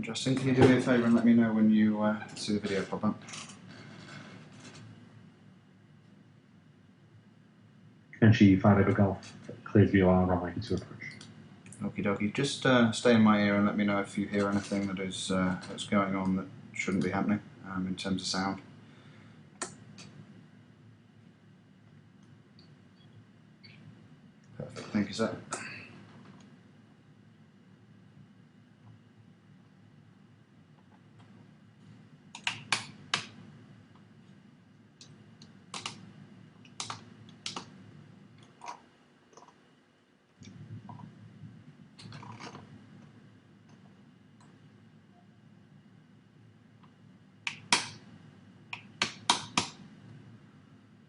Justin, can you do me a favour and let me know when you see the video pop up? Kenshi 5 Echo Golf, cleared VOR, runway to approach. Okie dokie. Just stay in my ear and let me know if you hear anything that is that's going on that shouldn't be happening in terms of sound. Perfect. Thank you, sir.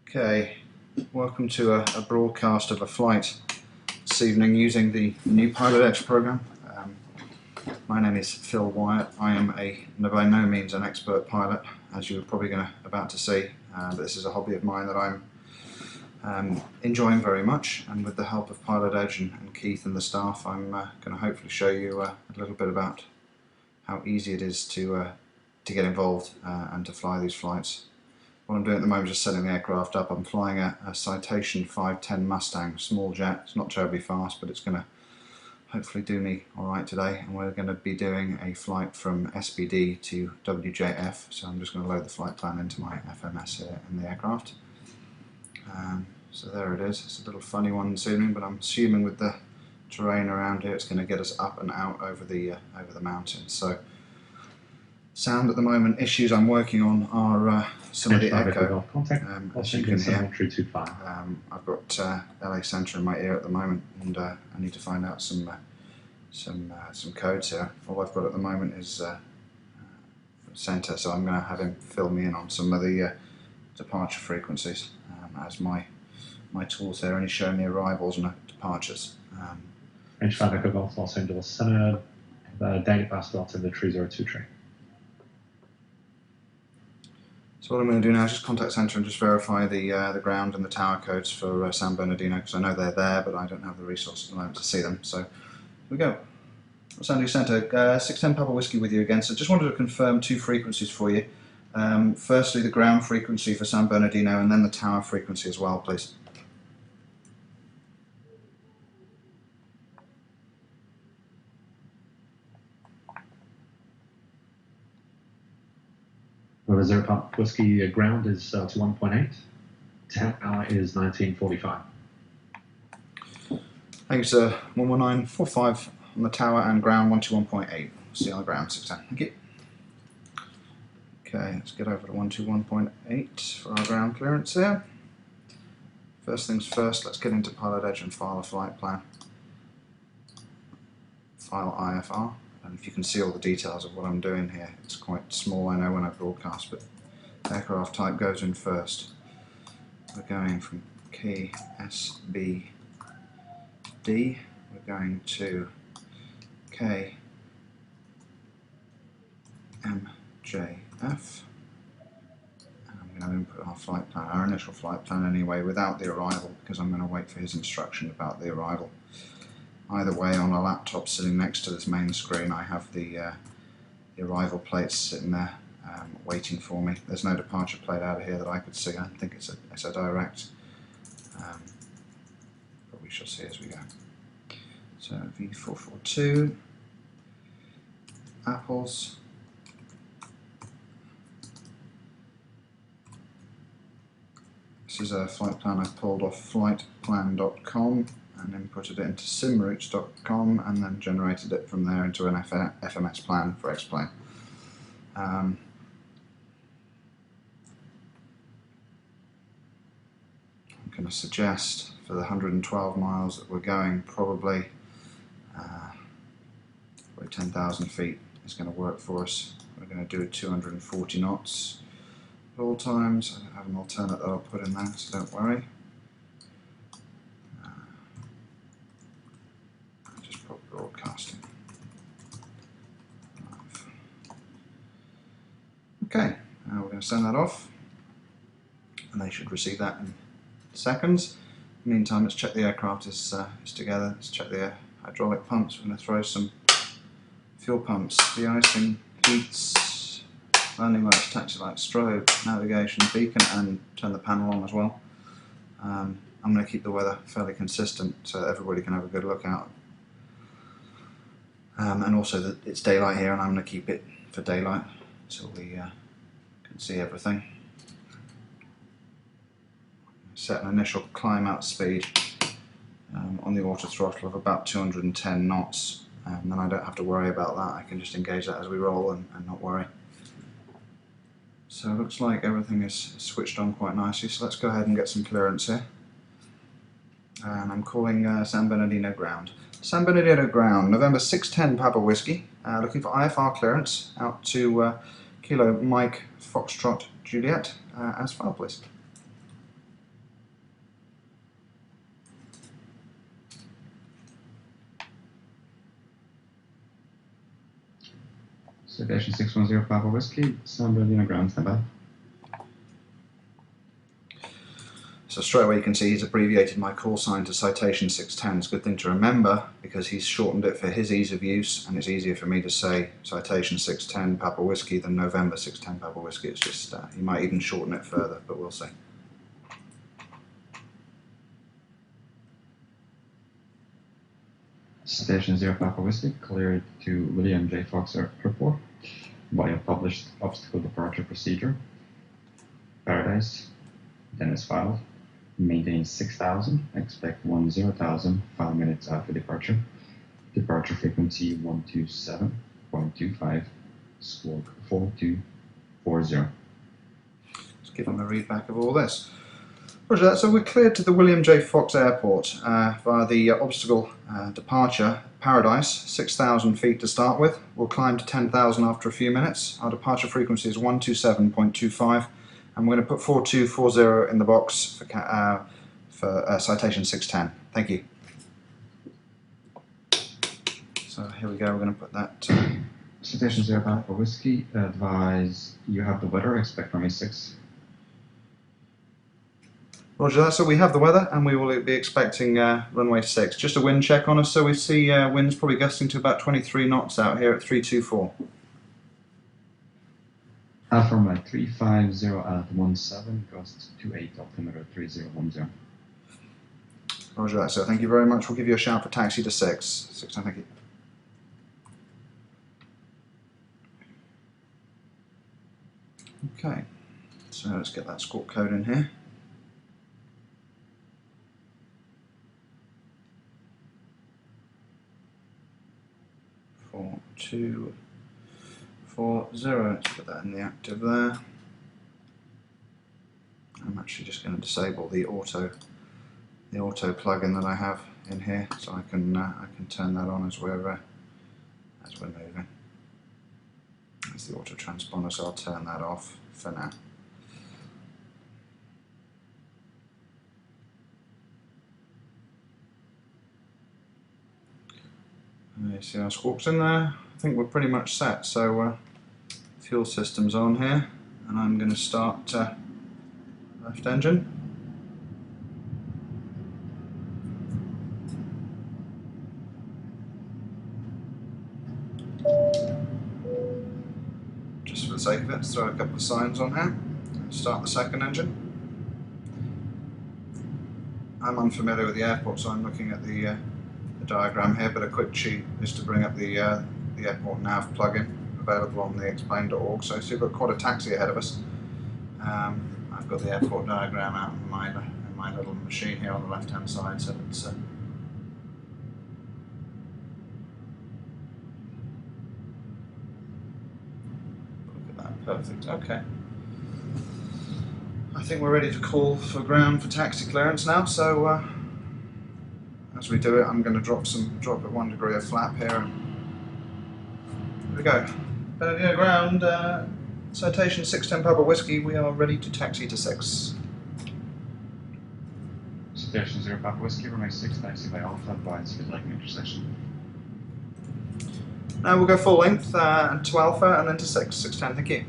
Okay, welcome to a broadcast of a flight this evening using the new Pilot Edge program. My name is Phil Wyatt. I am by no means an expert pilot, as you're probably about to see. But this is a hobby of mine that I'm enjoying very much, and with the help of Pilot Edge and Keith and the staff, I'm going to hopefully show you a little bit about how easy it is to get involved and to fly these flights. What I'm doing at the moment is just setting the aircraft up. I'm flying a Citation 510 Mustang, small jet. It's not terribly fast, but it's going to hopefully do me alright today. And we're going to be doing a flight from SBD to WJF. So I'm just going to load the flight plan into my FMS here in the aircraft. So there it is. It's a little funny one this evening, but I'm assuming with the terrain around here, it's going to get us up and out over the mountains. So sound at the moment issues I'm working on are some of the echo, as you can hear. I've got LA Centre in my ear at the moment, and I need to find out some codes here. All I've got at the moment is Centre, so I'm going to have him fill me in on some of the departure frequencies, as my tools here only show me arrivals and departures. H5 Echo Golf, Los Angeles Center, Daniel Pascal to the 302 train. So what I'm going to do now is just contact centre and just verify the ground and the tower codes for San Bernardino, because I know they're there, but I don't have the resource at the moment to see them. So here we go. Los Angeles Centre, 610 Papa Whiskey with you again. So just wanted to confirm two frequencies for you. Firstly, the ground frequency for San Bernardino, and then the tower frequency as well, please. Reserve Papa Whiskey ground is to 1.8. Tower is 1945. Thank you, sir. 11945 on the tower and ground 121.8. See on the ground 610. Thank you. Okay, let's get over to 121.8 for our ground clearance here. First things first, let's get into Pilot Edge and file a flight plan. File IFR. And if you can see all the details of what I'm doing here, it's quite small, I know, when I broadcast, but aircraft type goes in first. We're going from KSBD, we're going to KMJF, and I'm going to input our flight plan, our initial flight plan anyway, without the arrival, because I'm going to wait for his instruction about the arrival. Either way, on a laptop sitting next to this main screen, I have the arrival plates sitting there waiting for me. There's no departure plate out of here that I could see. I think it's a direct, but we shall see as we go. So V442, apples. This is a flight plan I pulled off flightplan.com. and inputted it into simroutes.com and then generated it from there into an FMS plan for X-Plane. I'm going to suggest for the 112 miles that we're going, probably 10,000 feet is going to work for us. We're going to do 240 knots at all times. I don't have an alternate that I'll put in there, so don't worry. Broadcasting. Okay, now we're going to send that off, and they should receive that in seconds. In the meantime, let's check the aircraft is together. Let's check the hydraulic pumps. We're going to throw some fuel pumps, de-icing, heats, landing lights, taxi lights, strobe, navigation, beacon, and turn the panel on as well. I'm going to keep the weather fairly consistent so that everybody can have a good look out. And also that it's daylight here, and I'm going to keep it for daylight until we can see everything. Set an initial climb out speed on the auto throttle of about 210 knots, and then I don't have to worry about that. I can just engage that as we roll and not worry. So it looks like everything is switched on quite nicely, so let's go ahead and get some clearance here. And I'm calling San Bernardino ground. San Bernardino ground, November 610 Papa Whiskey, looking for IFR clearance out to Kilo Mike Foxtrot Juliet, as file please. Citation 610 Papa Whiskey, San Bernardino ground, standby. So straight away you can see he's abbreviated my call sign to Citation 610. It's a good thing to remember because he's shortened it for his ease of use, and it's easier for me to say Citation 610 Papa Whiskey than November 610 Papa Whiskey. It's just, he might even shorten it further, but we'll see. Station 0 Papa Whiskey, cleared to William J. Fox Airport by a published obstacle departure procedure. Paradise, Dennis filed. Maintain 6,000, expect 10,000, 5 minutes after departure. Departure frequency 127.25, squawk 4240. Let's give him a read back of all this. Roger that, so we're cleared to the William J. Fox Airport via the obstacle departure Paradise, 6,000 feet to start with. We'll climb to 10,000 after a few minutes. Our departure frequency is 127.25, and we're going to put 4240 in the box for Citation 610. Thank you. So here we go, we're going to put that... Citation 0 Papa Whiskey, advise you have the weather, expect runway 6. Roger that, so we have the weather and we will be expecting runway 6. Just a wind check on us, so we see winds probably gusting to about 23 knots out here at 324. Alpha Mike 350 at 17, gust 28, altimeter 3010. Roger that, so thank you very much. We'll give you a shout for taxi to 6. 610, thank you. Okay, so let's get that squawk code in here. 4240. Let's put that in the active there. I'm actually just going to disable the auto plugin that I have in here, so I can turn that on as we're moving. That's the auto transponder, so I'll turn that off for now. You see our squawks in there. I think we're pretty much set, so fuel system's on here, and I'm going to start left engine. Just for the sake of it, let's throw a couple of signs on here. Start the second engine. I'm unfamiliar with the airport, so I'm looking at the diagram here, but a quick cheat is to bring up the airport nav plugin available on the explain.org. So we've got quite a taxi ahead of us. I've got the airport diagram out in my little machine here on the left hand side, so let's look at that. Perfect. Okay. I think we're ready to call for ground for taxi clearance now, so as we do it, I'm going to drop at 1 degree of flap here, and here we go. Bernardino ground, Citation 610 Papa Whiskey, we are ready to taxi to 6. Citation 0 Papa Whiskey, runway 6, taxi by Alpha, advise speed like intersection. Now we'll go full length to Alpha and then to 6, 610, thank you.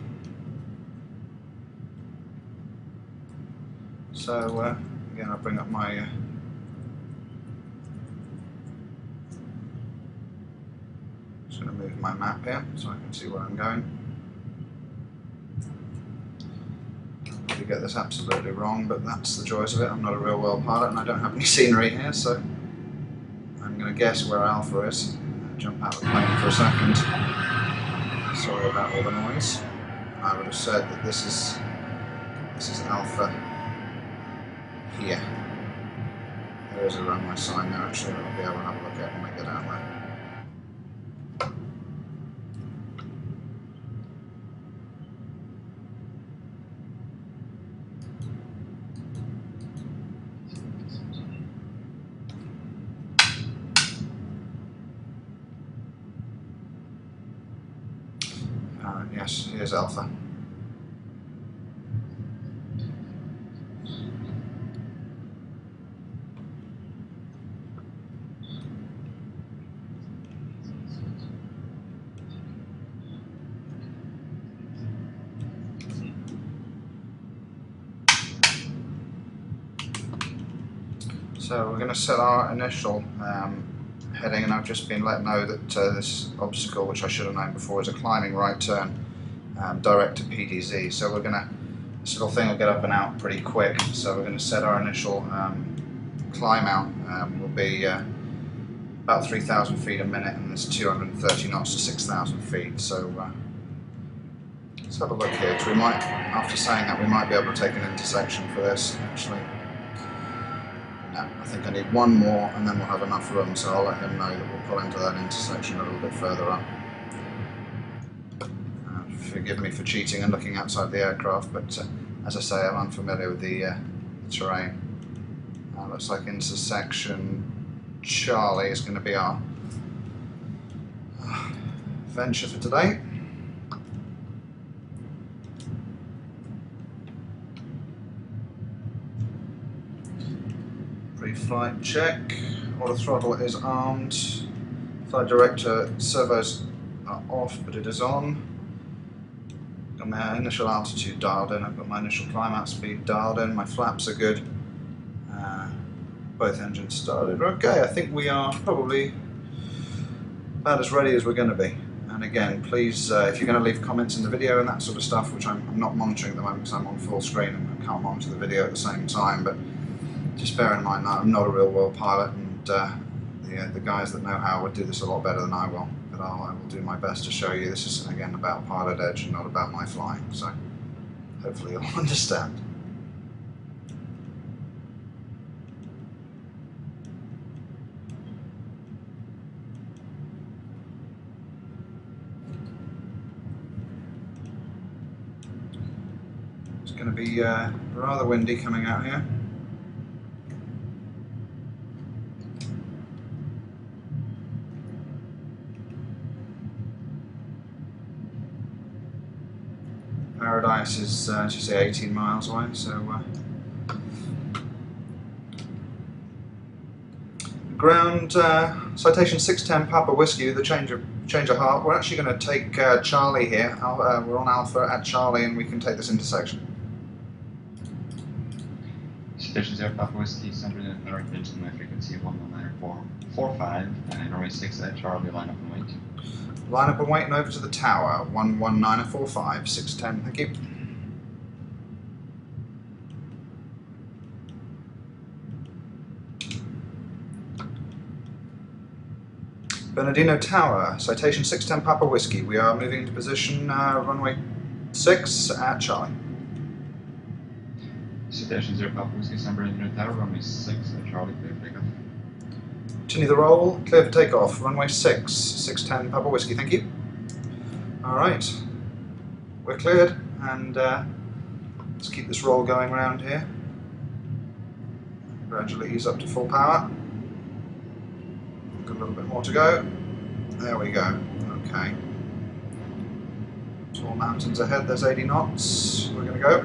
So again, I'll bring up my just going to move my map here so I can see where I'm going. I'll probably get this absolutely wrong, but that's the joys of it. I'm not a real world pilot and I don't have any scenery here, so I'm going to guess where Alpha is. Jump out of the plane for a second. Sorry about all the noise. I would have said that this is Alpha here. There is a runway sign there actually that I'll be able to have a look at when we get out there. Yes, here's Alpha. So we're going to set our initial heading, and I've just been let know that this obstacle, which I should have known before, is a climbing right turn direct to PDZ. So we're going to, this little thing will get up and out pretty quick, so we're going to set our initial climb out will be about 3,000 feet a minute, and there's 230 knots to 6,000 feet. So let's have a look here, because we might, after saying that, we might be able to take an intersection for this actually. No, I think I need one more and then we'll have enough room, so I'll let him know that we'll pull into that intersection a little bit further up. Forgive me for cheating and looking outside the aircraft, but as I say, I'm unfamiliar with the terrain. Looks like intersection Charlie is going to be our venture for today. Pre-flight check. Auto throttle is armed. Flight director servos are off, but it is on. Got my initial altitude dialed in. I've got my initial climb out speed dialed in. My flaps are good. Both engines started. Okay, I think we are probably about as ready as we're going to be. And again, please, if you're going to leave comments in the video and that sort of stuff, which I'm not monitoring at the moment because I'm on full screen and I can't monitor the video at the same time, but just bear in mind that I'm not a real world pilot, and the guys that know how would do this a lot better than I will. But I will do my best to show you. This is again about Pilot Edge and not about my flying, so hopefully you'll understand. It's going to be rather windy coming out here. Paradise is, as you say, 18 miles away, so ground citation 610 Papa Whiskey with a change of heart. We're actually going to take Charlie here. We're on Alpha at Charlie, and we can take this intersection. Citation 0 Papa Whiskey, centered in the direct engine with frequency 119.45 and runway 6 at Charlie, line up and wait. Line up and wait and over to the tower, 119.45, 610, thank you. Bernardino Tower, citation 610 Papa Whiskey. We are moving into position, runway 6 at Charlie. Citation 0 Papa Whiskey, Bernardino Tower, runway 6 at Charlie, clear for takeoff. Continue the roll, clear for takeoff, runway 6, 610 Papa Whiskey, thank you. Alright, we're cleared, and let's keep this roll going around here. Gradually ease up to full power. Got a little bit more to go. There we go, okay. Tall mountains ahead, there's 80 knots. We're going to go.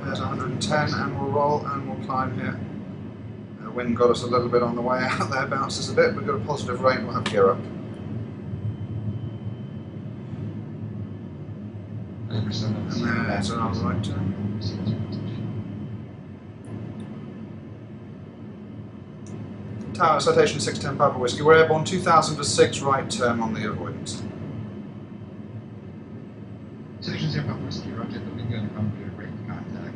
There's 110, and we'll roll and we'll climb here. The wind got us a little bit on the way out there, bounces a bit. We've got a positive rate, we'll have gear up. And there's our right turn. Tower, citation 610 Papa Whiskey. We're airborne 2000 for 6, right turn on the avoidance. Citation 0 Papa Whiskey, roger, looking good, come to break contact.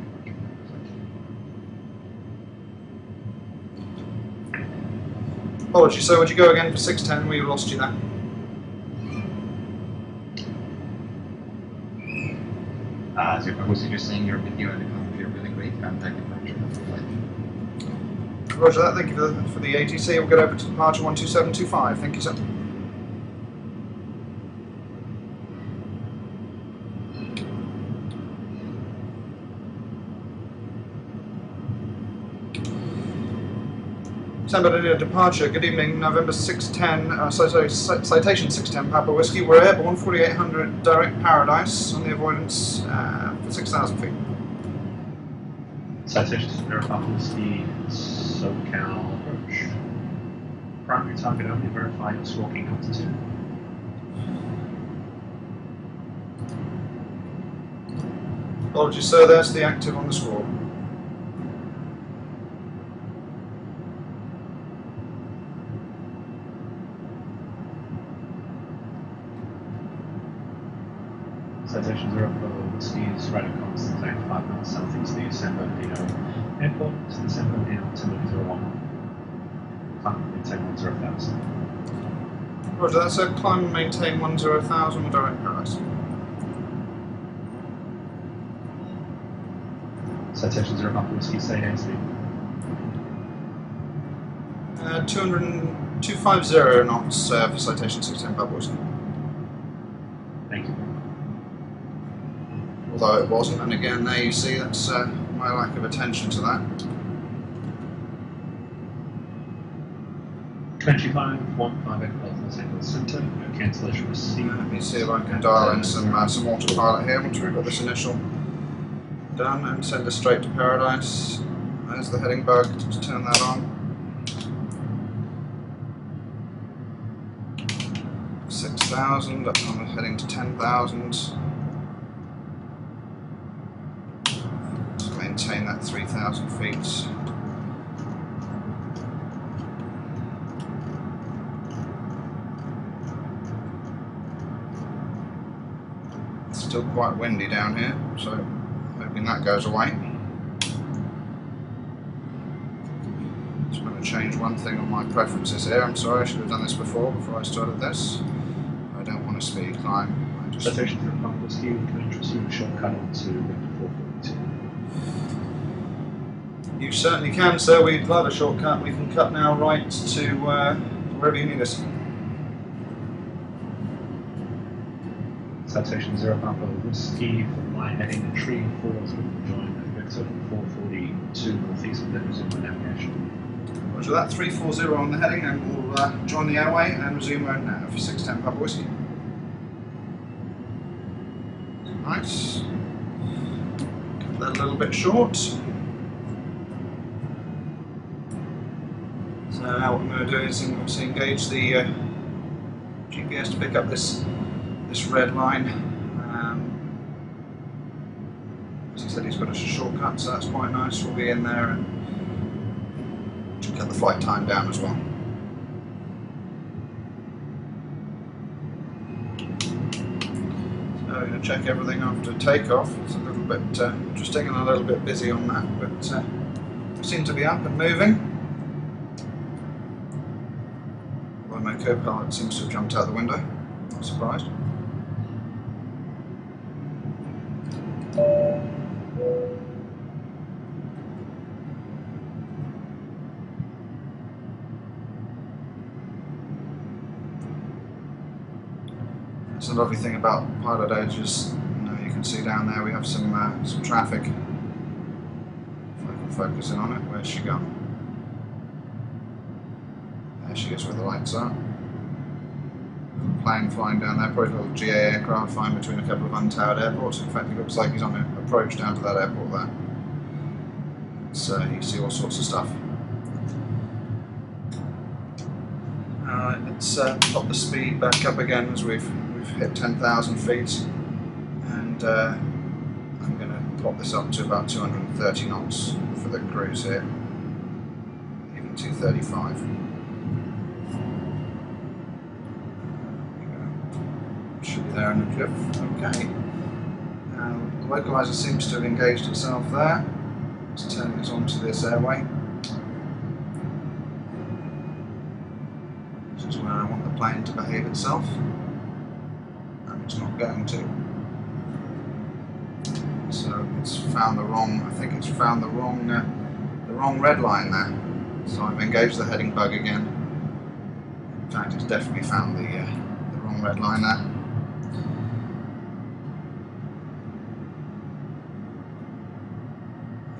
Apologies, sir, would you go again for 610? We lost you there. 0 Papa Whiskey, just saying you're with you and come to really great contact departure. Roger that, thank you for the ATC. We'll get over to departure 12725. Thank you, sir. Sambadania departure, good evening, November 610, citation 610 Papa Whiskey. We're airborne 4800 direct Paradise on the avoidance for 6,000 feet. Citation 0 Papa Whiskey, SoCal approach. Primary target only verified as walking altitude. Apologies, sir, there's the active on the score. Citation 0 Papa Whiskey is right across the 5 miles southeast of San Bernardino Airport to the San Bernardino altimeter 01. Climb and maintain 10,000. Roger, that's a climb and maintain 10,000 with direct Paradise. Citation 0 Papa Whiskey, say airspeed. 250 knots for citation 610 Papa Whiskey. Thank you. Although it wasn't, and again there you see that's my lack of attention to that. 25, 158 Los Angeles Center, no cancellation received. Let me see if I can dial in some autopilot here once we've got this initial done, and send us straight to Paradise. There's the heading bug to turn that on. 6,000, I'm heading to 10,000. Maintain that 3,000 feet. It's still quite windy down here, so hoping that goes away. Just going to change one thing on my preferences here. I'm sorry, I should have done this before I started this. I don't want a speed climb. Citation 0 Papa Whiskey, can interest you a shortcut onto Victor 442. You certainly can, sir. We'd love a shortcut. We can cut now right to wherever you need us. Citation 0 Papa Whiskey, fly heading to tree 4 is going to join Victor 442 northeast and then resume my navigation. Roger that, 340 on the heading, and we'll join the airway and resume mode now for 610 Papa Whiskey. Nice. Cut that a little bit short. So now what I'm going to do is obviously engage the GPS to pick up this red line. As I said, he's got a shortcut, so that's quite nice. We'll be in there and cut the flight time down as well. So we're going to check everything after takeoff. It's a little bit interesting and a little bit busy on that, but we seem to be up and moving. Although my co-pilot seems to have jumped out the window. Not surprised. That's the lovely thing about Pilot Edge is, you can see down there we have some traffic. If I can focus in on it, where's she gone? There she is, where the lights are. Plane flying down there, probably a little GA aircraft flying between a couple of untowered airports. In fact, it looks like he's on an approach down to that airport there. So you see all sorts of stuff. Alright, let's pop the speed back up again as we've hit 10,000 feet, and I'm going to pop this up to about 230 knots for the cruise here, even 235. there in the drift. Okay. The localizer seems to have engaged itself there. It's turning us onto this airway. This is where I want the plane to behave itself, and it's not going to. So it's found the wrong. I think it's found the wrong red line there. So I've engaged the heading bug again. In fact, it's definitely found the wrong red line there.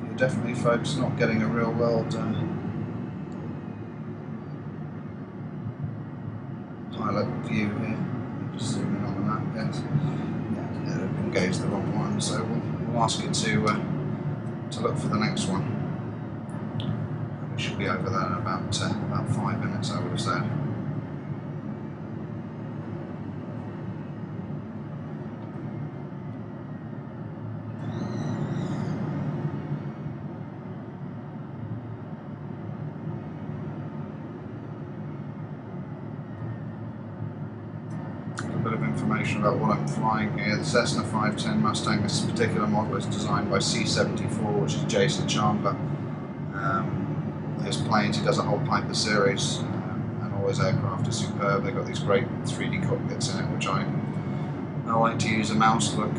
You're definitely, folks, not getting a real world pilot view here. Just zoom in on the map. Yes, yeah, I've engaged the wrong one. So we'll ask it to look for the next one. We should be over there in about 5 minutes, I would have said. A bit of information about what I'm flying here. The Cessna 510 Mustang, this particular model is designed by C-74, which is Jason Chandler. His planes, he does a whole Piper series, and all his aircraft are superb. They've got these great 3D cockpits in it, which I like to use a mouse look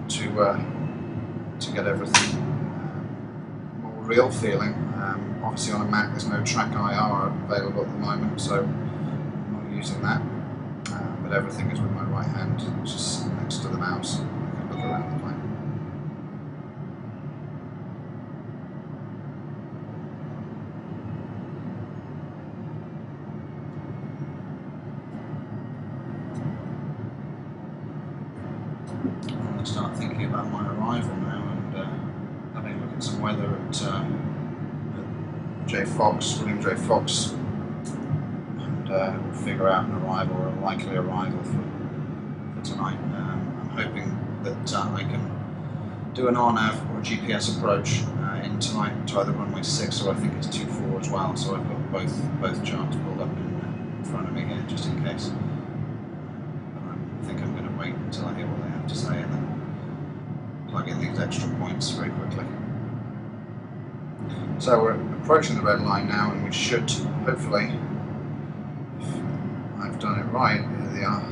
to get everything more real feeling. Obviously on a Mac there's no Track IR available at the moment, so I'm not using that. But everything is with my right hand, just next to the mouse. I can look around the plane. I'm going to start thinking about my arrival now and having a look at some weather at William J. Fox, and we'll figure out an arrival or a likely arrival for tonight. I'm hoping that I can do an RNAV or a GPS approach in time to either runway 6 or I think it's 24 as well, so I've got both charts pulled up in front of me here just in case. I think I'm going to wait until I hear what they have to say and then plug in these extra points very quickly. So we're approaching the red line now, and we should, hopefully, if I've done it right, here they are,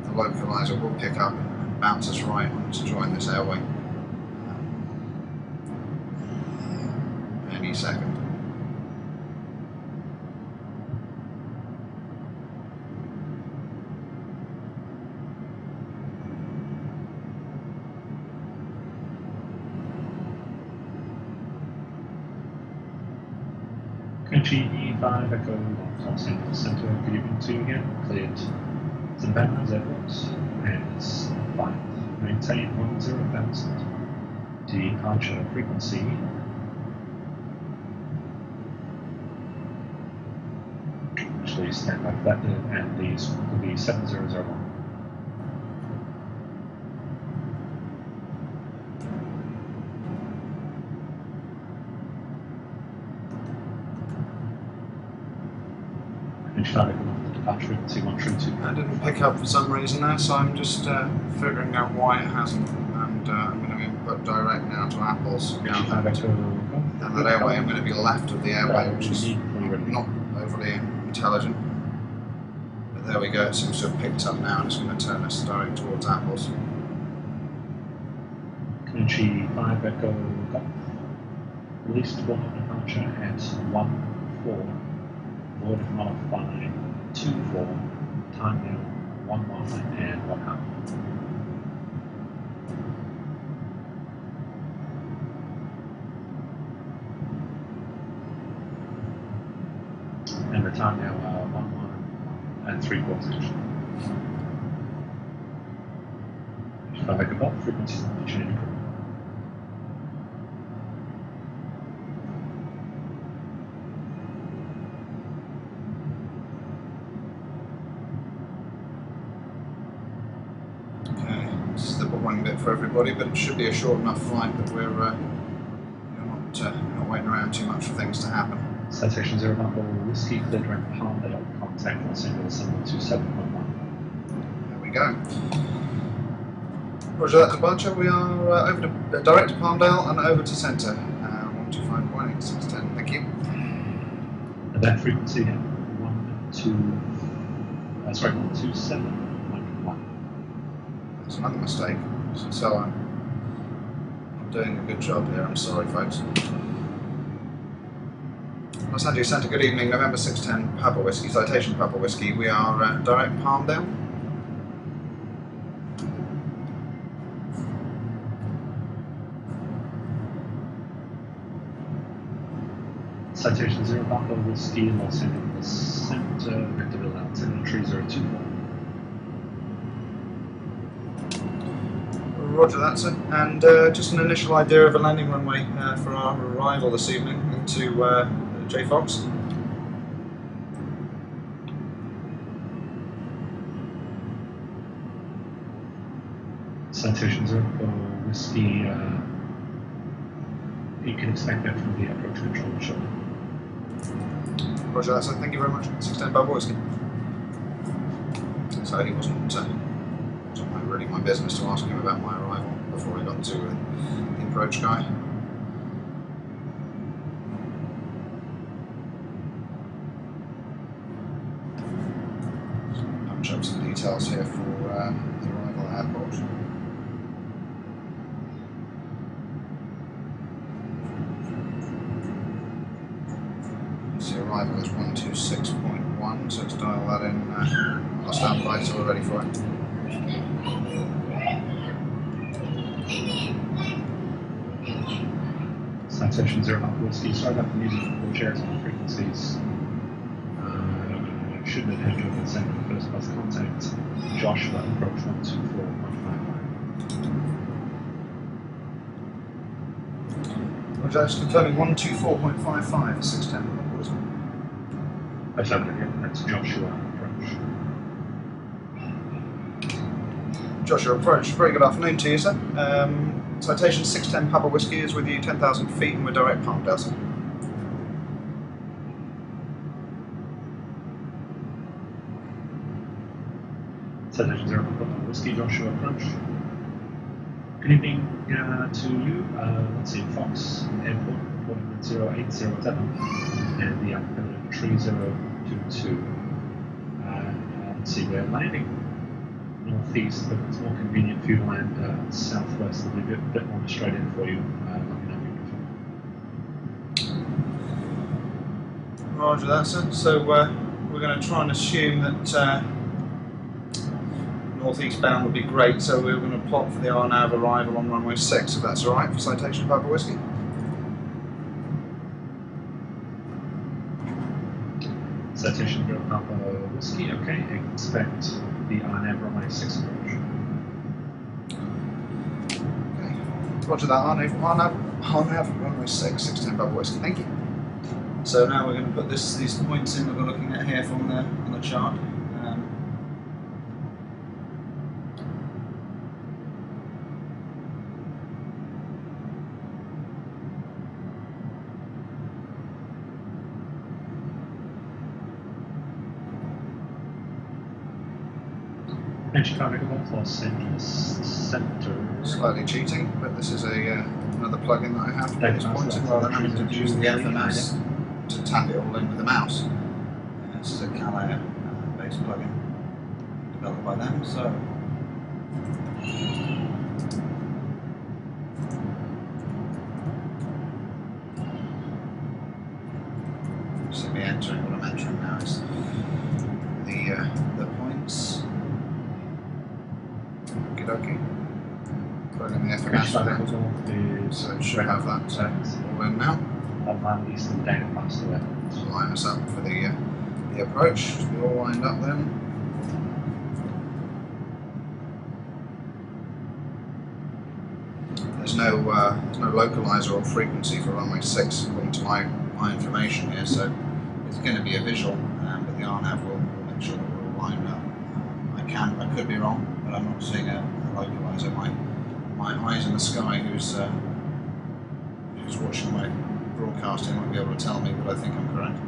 the localizer will pick up and bounce us right on to join this airway any second. GE5 Echo Los Angeles Center, good evening to you again. Cleared St. Bernard's Airport and it's fine. Maintain 10,000. Departure frequency. Actually, stand by for that, and these will be 7001. Departure frequency 132. I didn't pick up for some reason there, so I'm just figuring out why it hasn't, and I'm going to input direct now to Apple's account. And that airway, I'm going to be left of the airway, which is not overly intelligent. But there we go, it seems to have picked up now, and it's going to turn us direct towards Apple's. GE5 Echo Golf. Released one departure at 1-4. Board modify 2-4, time now 1-1 and 1 half. And the time now 1-1 and 3/4 inch. If I make a bolt, frequencies not changing. One bit for everybody, but it should be a short enough flight that we're not waiting around too much for things to happen. Citation 0 number Whiskey clearing Palmdale, contact Los Angeles 727.1. There we go. Roger that departure. We are over to direct to Palmdale and over to centre. 125.8610. Thank you. At that frequency, 127.1. That's another mistake. So I'm doing a good job here. I'm sorry, folks. Los Angeles Centre, good evening. November 610, Papa Whiskey, citation Papa Whiskey. We are direct Palmdale. Citation 0 Papa Whiskey, Los Angeles Centre, Victorville Altitude 3024. Roger that, sir. And just an initial idea of a landing runway for our arrival this evening into J Fox. Citation 0 Papa Whiskey, you can expect that from the approach control shuttle. Roger that, sir. Thank you very much. 610 Papa Whiskey. So he wasn't really my business to ask him about my arrival before I got to the approach guy. Punch up some details here for the arrival airport. The arrival is 126.1, so to dial that in, I'll stand by so we're ready for it. Citation 0 Papa Whiskey, sorry about the music from the chairs on the frequencies. Shouldn't have had to have sent the first bus contact. Joshua, approach 124.55. Roger, just confirming 124.55, 610. What was it? That's again, that's Joshua approach. Joshua approach. Very good afternoon to you, sir. Citation 610 Papa Whiskey is with you 10,000 feet and we're direct Palmdale, sir. Citation 0 Papa Whiskey, Joshua approach. Good evening to you. Let's see, Fox Airport, reporting at 0807 and the altimeter 3022. Let's see, we're landing northeast, but it's more convenient for you to land southwest. It'll be a bit more straight in for you. Let me know when you're confirmed. Roger that, sir. So we're going to try and assume that northeast bound would be great, so we're going to plot for the RNAV arrival on runway 6, if that's alright, for citation Papa Whiskey. Citation 0 Papa Whiskey, okay. Expect the RNAV runway 6 approach. Okay. Roger that, RNAV runway 6, 610 Papa Whiskey, thank you. So now we're going to put these points in that we're looking at here from on the chart. Chicago Los Angeles Center. Slightly cheating, but this is another plugin that I have to put this point in rather than having to use the FMS to tap it all in with the mouse. This is a Calair based plugin developed by them, so see me entering what I'm entering now is the points. Okay. Plug in the FMS with it, so it should have that all in now. Land Eastern data faster there. Line us up for the approach. We're all lined up then. There's no localizer or frequency for runway 6 according to my information here, so it's going to be a visual, but the RNAV will make sure that we're all lined up. I could be wrong, but I'm not seeing a localizer. My eyes in the sky, who's watching my broadcasting, might be able to tell me, but I think I'm correct.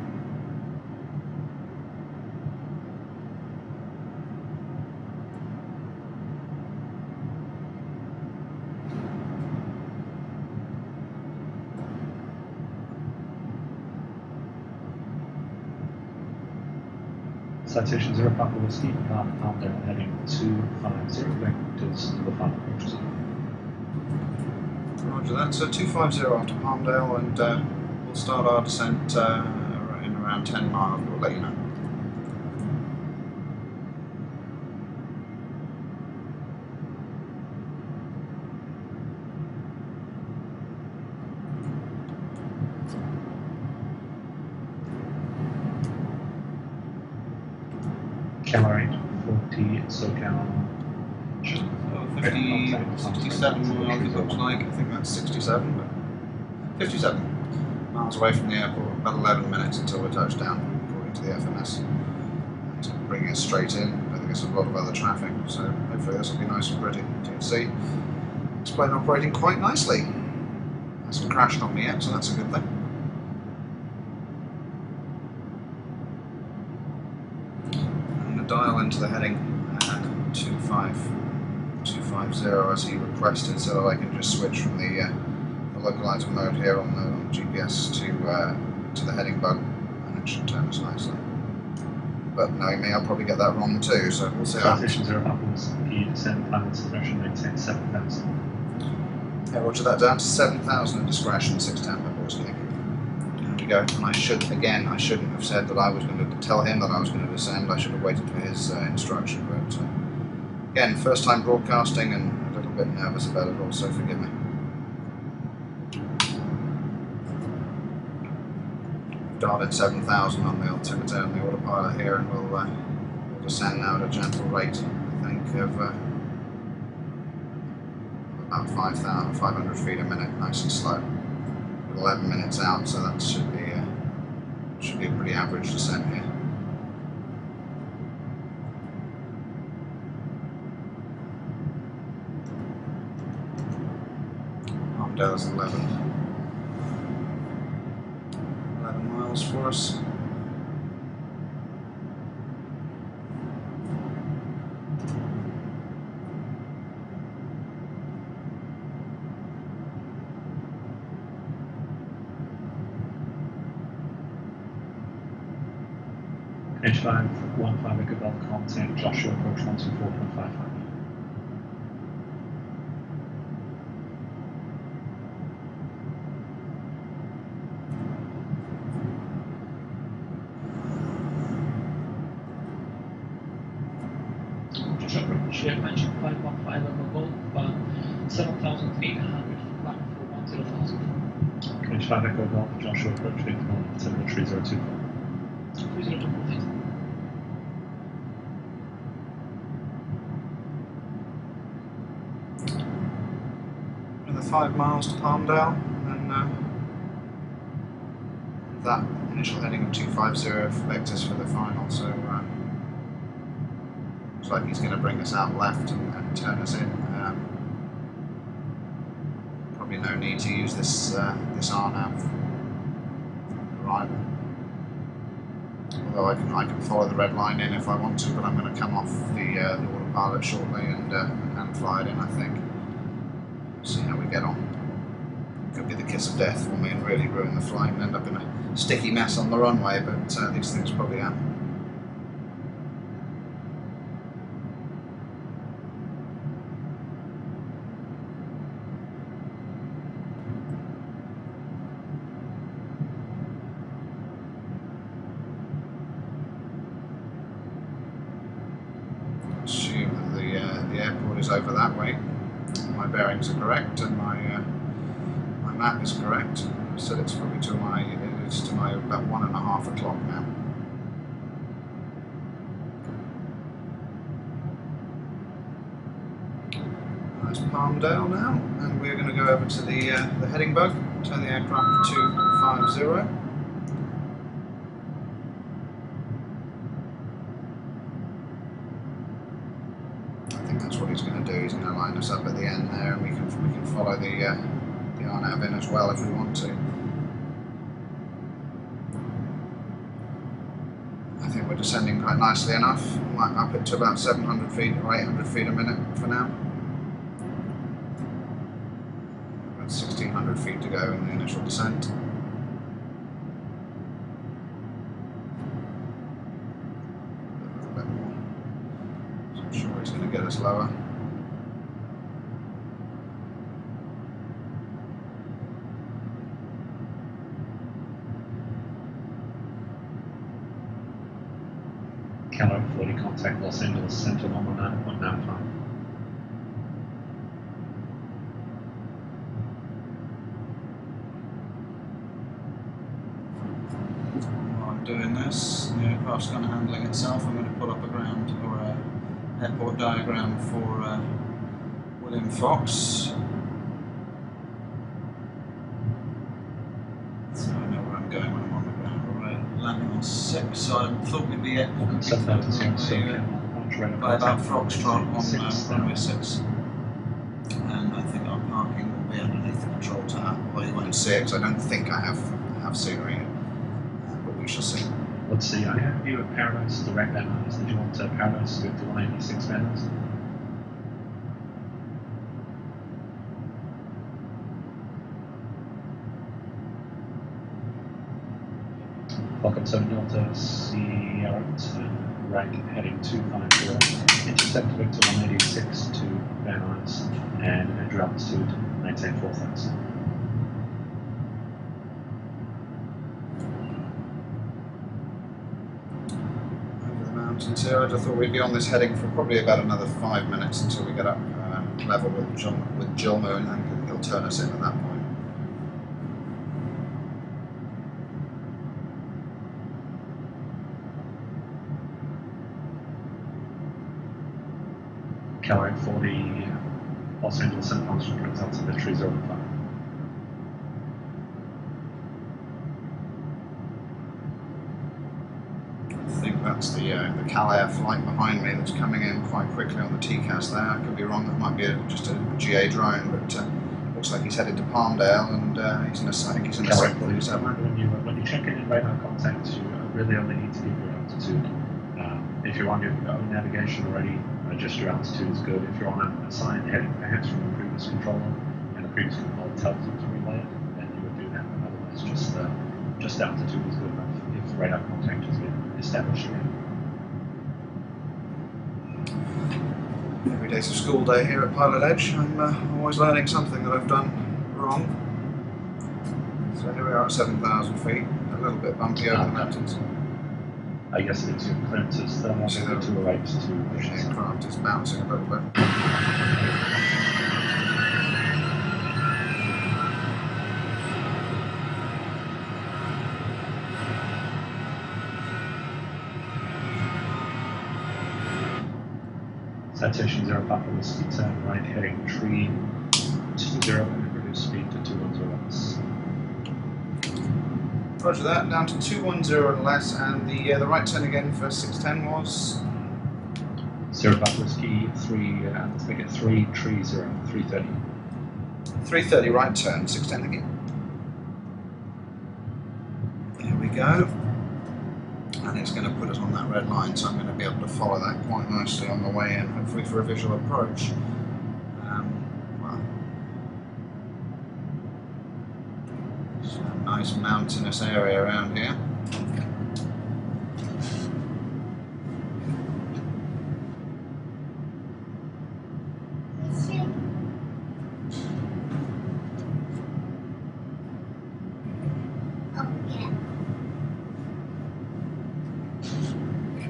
Citation 0 Papa Whiskey, Palmdale heading 250, going towards the final approach zone. Roger that. So 250 after Palmdale, and we'll start our descent in around 10 miles. We'll let you know. Calar 840 SoCal. 67 miles it looks like. I think that's 67, but 57 miles away from the airport. About 11 minutes until we touch down, according to the FMS. It's bringing us straight in. I think there's a lot of other traffic, so hopefully this will be nice and pretty. As you can see, this plane operating quite nicely. Hasn't crashed on me yet, so that's a good thing. I'm going to dial into the heading 250 as he requested, so that I can just switch from the localizer mode here on the GPS to the heading bug, and it should turn us nicely. But knowing me, I'll probably get that wrong too, so we'll see. Citation 0 Papa Whiskey, descend final discretion, maintain 7,000. Yeah, roger that, down to 7,000 at discretion, 610 Papa Whiskey. There we go. And I shouldn't have said that I was going to tell him that I was going to descend. I should have waited for his instruction, but again, first time broadcasting and a little bit nervous about it all, so forgive me. Dialed in 7,000 on the altimeter and the autopilot here, and we'll descend now at a gentle rate, I think, of about 500 feet a minute, nice and slow. 11 minutes out, so that should be a pretty average descent here. Palmdale's 11 miles for us. H5, 15 Echo Golf contact, Joshua approach 124.55. Joshua approach, mentioned 515 Echo Golf, 7,800 flat for 10,000. H5 Echo Golf, Joshua approach, telemetry 024. 3025. Another 5 miles to Palmdale, and that initial heading of 250 vectors for the final, so looks like he's going to bring us out left and turn us in. Probably no need to use this RNAV arrival. Although I can follow the red line in if I want to, but I'm going to come off the autopilot shortly and fly it in, I think. See how we get on. Could be the kiss of death for me and really ruin the flight and end up in a sticky mess on the runway, but these things probably happen. Assume that the airport is over that way. My bearings are correct and my map is correct. I said it's probably to my about 1.5 o'clock now. That's Palmdale now, and we're going to go over to the heading bug, turn the aircraft to 250. That's what he's going to do. He's going to line us up at the end there, and we can follow the RNAV in as well if we want to. I think we're descending quite nicely enough. Might up it to about 700 feet or 800 feet a minute for now. About 1,600 feet to go in the initial descent. it's going to get us lower. Calo 40 contact Los Angeles Center on 9.95. While I'm doing this, the aircraft's kind of handling itself. I'm going to put up a ground or a airport diagram for William Fox. So I know where I'm going when I'm on the ground. Right, landing on 6, so I thought we'd be at by about Foxtrot on runway 6. And I think our parking will be underneath the control tower. Well, you won't see it because I don't think I have scenery, but we shall see. Let's see, I have you at Paradise direct banners. Did you want Paradise to 186 banners? Welcome 7 Delta Sierra right heading 250. Intercept Victor 186 to Van Nuys and entry altitude maintain 4,000. Over the mountains here, I just thought we'd be on this heading for probably about another 5 minutes until we get up level with Jilmu, and then he'll turn us in at that point. Calo 40 Los Angeles St. Thomas brings altitude 305. I think that's the Cal Air flight behind me that's coming in quite quickly on the TCAS there. I could be wrong, that might be just a GA drone, but looks like he's headed to Palmdale, and I think he's in a Calo 747. when you check in radar contact, you really only need to give your altitude. If you're on your own navigation already, just your altitude is good. If you're on a sign heading perhaps from the previous controller, and the previous controller tells you to relay it, then you would do that. Otherwise, just altitude is good enough if radar contact has been established again. Every day's a school day here at Pilot Edge. I'm always learning something that I've done wrong. So here we are at 7,000 feet, a little bit bumpy over the mountains. I guess it is your clearances that are See the- to right to The aircraft is bouncing a little bit. Citation 0 Papa Whiskey 10 right heading 320 and reduce speed to 210 knots. Roger that, down to 210 and less, and the right turn again for 610 was 0 Papa Whiskey 3, let's make it 330, 330. 330 right turn, 610 again. There we go. And it's going to put us on that red line, so I'm going to be able to follow that quite nicely on the way in, hopefully for a visual approach. Well, it's a nice mountainous area around here.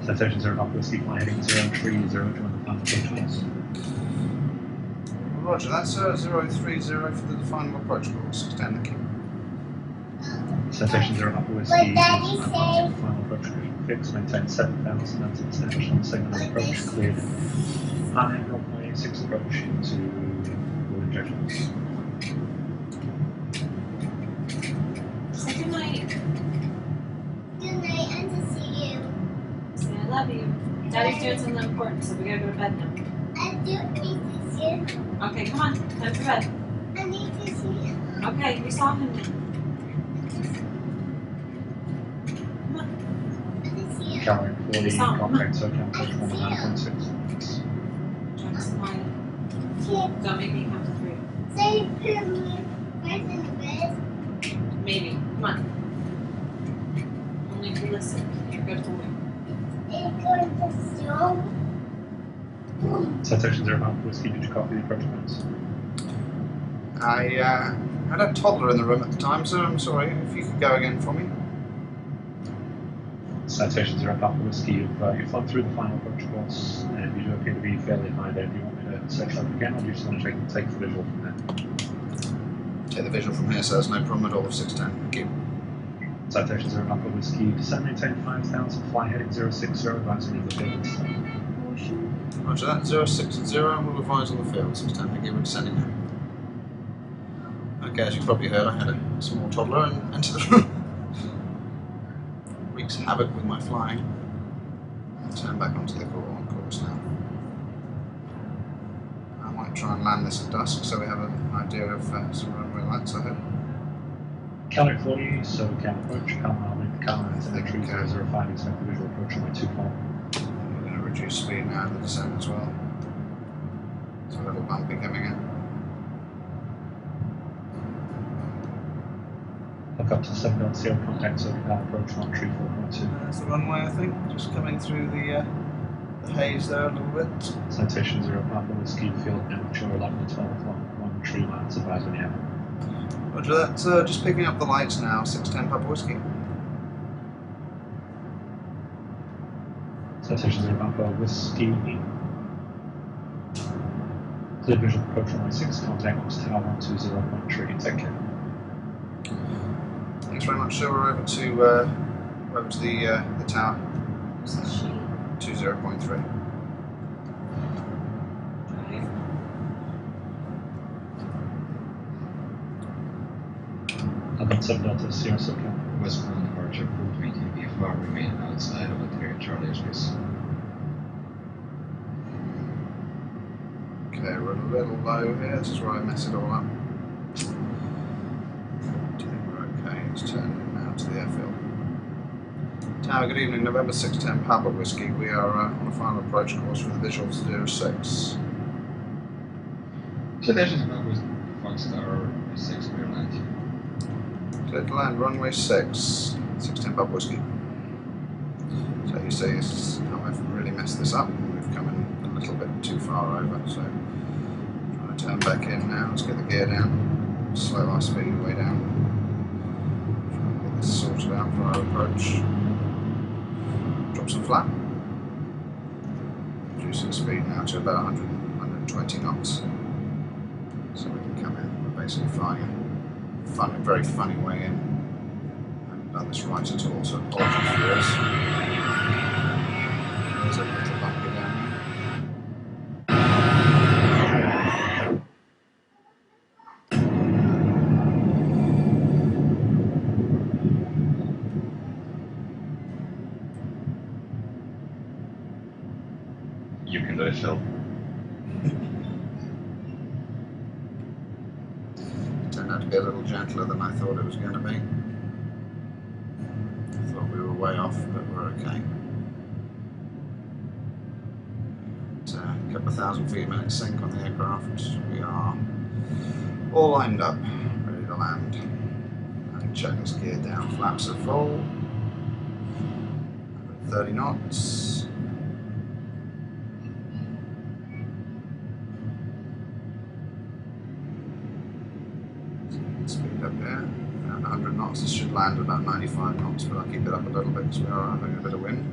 Citation 0 Papa Whiskey flight heading 030 to the final approach course. Roger, that's 030 for the final approach course, 610 again. Citation 0 Papa Whiskey final approach fix, maintain 7,000 that's established on the segment of approach, cleared unend runway 6 approach into fuel injections. Say goodnight. Good night, and to see you. Say I love you. Daddy's doing something important, so we gotta go to bed now. I do need to see you. Okay, come on. Time for bed. I need to see you. Okay, we saw him now. Come on. I need to see you. Calo 40 Stop. contact SoCal approach 9.6. Try to smile. Kid, Don't make me count to 3. say you put me right in the bed. Maybe. Come on. Only if you listen. You're a good boy. It's going to snow. Boom. Citation 0 Papa Whiskey, did you copy the approach points? I had a toddler in the room at the time, so I'm sorry. If you could go again for me. Citation 0 Papa Whiskey, you've flown through the final approach course, and you do appear to be fairly high there. Do you want me to set you up again, or do you just want to take the visual from there? Take the visual from here, so there's no problem at all with 610. Thank you. Citation 0 Papa Whiskey, descend maintain 5,000, fly heading 060, advising of the field. Roger that, 060, we'll advise on the field, 610, thank you, we're descending now. Okay, as you probably heard, I had a small toddler and entered the room. Wreaks havoc with my flying. Turn back onto the course now. I might try and land this at dusk so we have an idea of some runway lights, I hope. Caloric 40, so we can approach Kalmar with the Kalmar and the Okay. 3005, expect the visual approach on my 24. We're going to reduce speed now at the descent as well. It's a little bumpy coming in. Look up to 7.0 contact, so approach 134.2. There's the runway, I think, just coming through the haze there a little bit. Citation 0 Papa Whiskey, field amateur 11 to 12, 1 tree miles, advise when you have it. Roger that, just picking up the lights now, 610 Papa Whiskey. Citation 0 Papa Whiskey. Clear visual approach runway 6, contact Ox Tower 120.3, take care. Thanks very much, sir. We're over to the tower. 20.3. I've got 7 Delta Sierra SoCal. Westbound departure, port meeting VFR remain outside of Ontario Charlie airspace. Okay, we're a little low here. This is where I mess it all up. I think we're okay. Let's turn now to the airfield. Tower, good evening. November 610 Papa Whiskey. We are on a final approach course for the visual 06. Citation about with Fox Tower 6 clear land. Clear to land, runway 6, 610 Papa Whiskey. So you see, I've really messed this up. We've come in a little bit too far over, so trying to turn back in now. Let's get the gear down, slow our speed way down. Try and get this sorted out for our approach. Drop some flap. Reducing speed now to about 120 knots. So we can come in. We're basically flying a very funny way in. I haven't done this right at all, so apologies for this. There's a little bumpy down You can do it, Phil. Turned out to be a little gentler than I thought it was going to be. I thought we were way off, but we're okay. At a couple of thousand feet a minute sink on the aircraft. We are all lined up, ready to land. And check this gear down. Flaps are full. 130 knots. Speed up there, around 100 knots. This should land at about 95 knots, but I'll keep it up a little bit because we are having a bit of wind.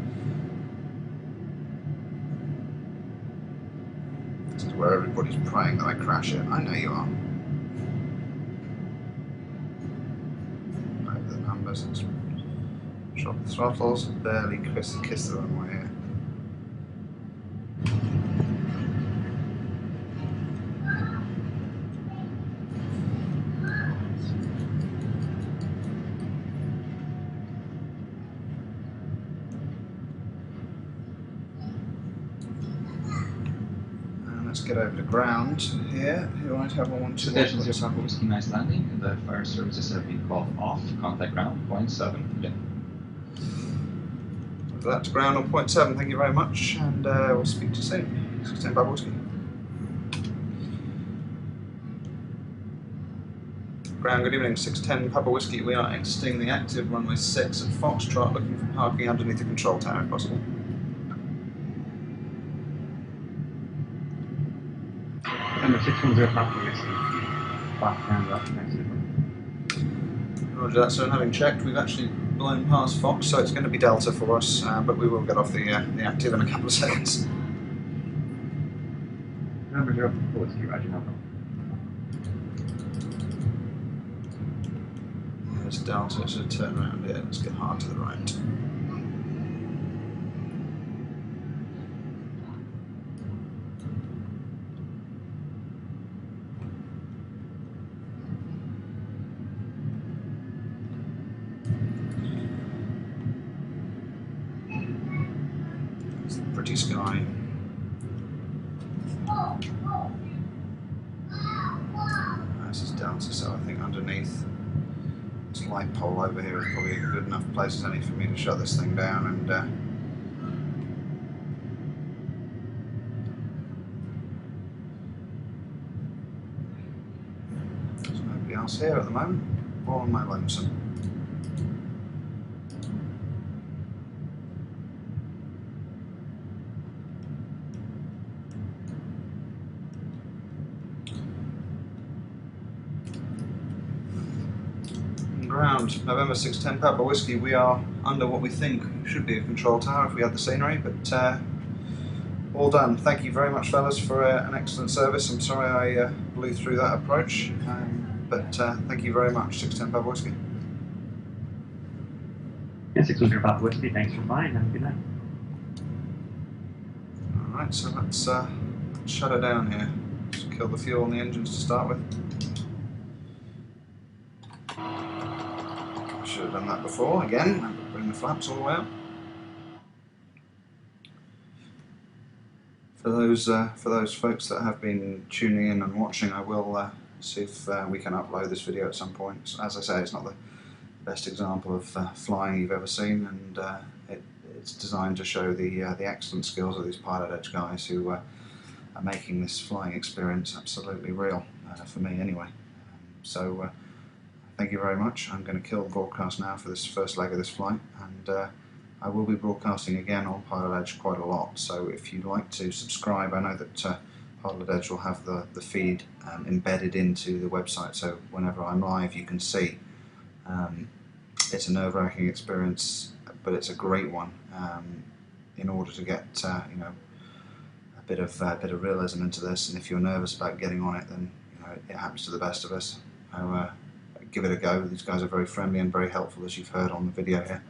This is where everybody's praying that I crash it. I know you are. Over the numbers, let's drop the throttles, barely kiss the runway here. Let's get over to ground here. You might have one, two. Citation 0 Papa Whiskey, nice landing. The fire services have been called off. Contact ground, 0.7. Yeah. That's ground on 0.7. Thank you very much, and we'll speak to you soon. 610 Papa Whiskey. Ground, good evening. 610 Papa Whiskey. We are exiting the active runway 6 at Foxtrot, looking for parking underneath the control tower if possible. November 610 Papa Whiskey. 5 pounds up next to Roger that, so having checked, we've actually blown past Fox, so it's going to be Delta for us, but we will get off the active in a couple of seconds. November 0 Papa Whiskey, Roger, no problem. There's Delta, so turn around here, let's get hard to the right. It's a pretty sky. This is Delta, so I think underneath this light pole over here is probably a good enough place as any for me to shut this thing down and there's nobody else here at the moment, all on my lonesome. Ground, November 610 Papa Whiskey, we are under what we think should be a control tower if we had the scenery, but all done. Thank you very much, fellas, for an excellent service. I'm sorry I blew through that approach, but thank you very much, 610 Papa Whiskey. Yeah, 610 Papa Whiskey, thanks for flying. Have a good night. Alright, so let's shut her down here. Just kill the fuel in the engines to start with. Should have done that before, again, bring the flaps all the way up. For those folks that have been tuning in and watching, I will see if we can upload this video at some point. As I say, it's not the best example of flying you've ever seen, and it's designed to show the excellent skills of these Pilot Edge guys who are making this flying experience absolutely real, for me anyway. So thank you very much. I'm going to kill the broadcast now for this first leg of this flight, and I will be broadcasting again on Pilot Edge quite a lot, so if you'd like to subscribe, I know that Pilot Edge will have the feed embedded into the website, so whenever I'm live you can see. It's a nerve-wracking experience, but it's a great one in order to get you know, a bit of realism into this, and if you're nervous about getting on it, then you know, it happens to the best of us. So, give it a go. These guys are very friendly and very helpful, as you've heard on the video here.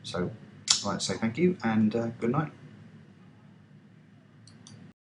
So I'd like to say thank you and good night.